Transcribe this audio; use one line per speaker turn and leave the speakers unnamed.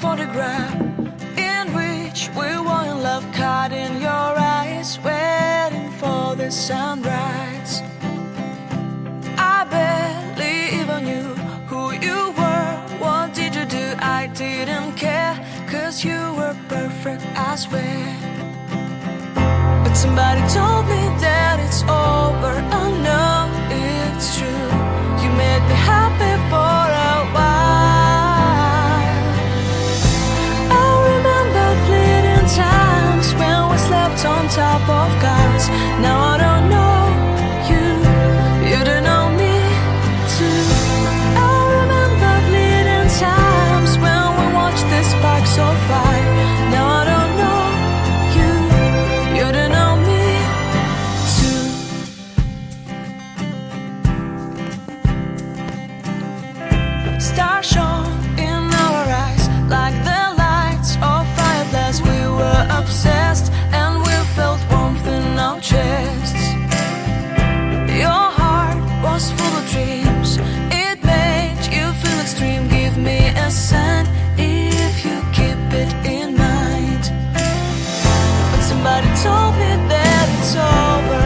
photograph in which we were in love, caught in your eyes, waiting for the sunrise. I barely even knew who you were. What did you do? I didn't care, 'cause you were perfect, I swear. But somebody told me that it's over. Oh no, it's true. You made me happy for a while. I remember fleeting times when we slept on top of cars. Now I don't know you, you don't know me too. I remember fleeting times when we watched the sparks of fire. Now I don't know you, you don't know me too. Stars shone in our eyes like the lights of fireflies. We were obsessed and we felt warmth in our chests. Your heart was full of dreams, it made you feel extreme. Give me a sign if you keep it in mind. But somebody told me that it's over.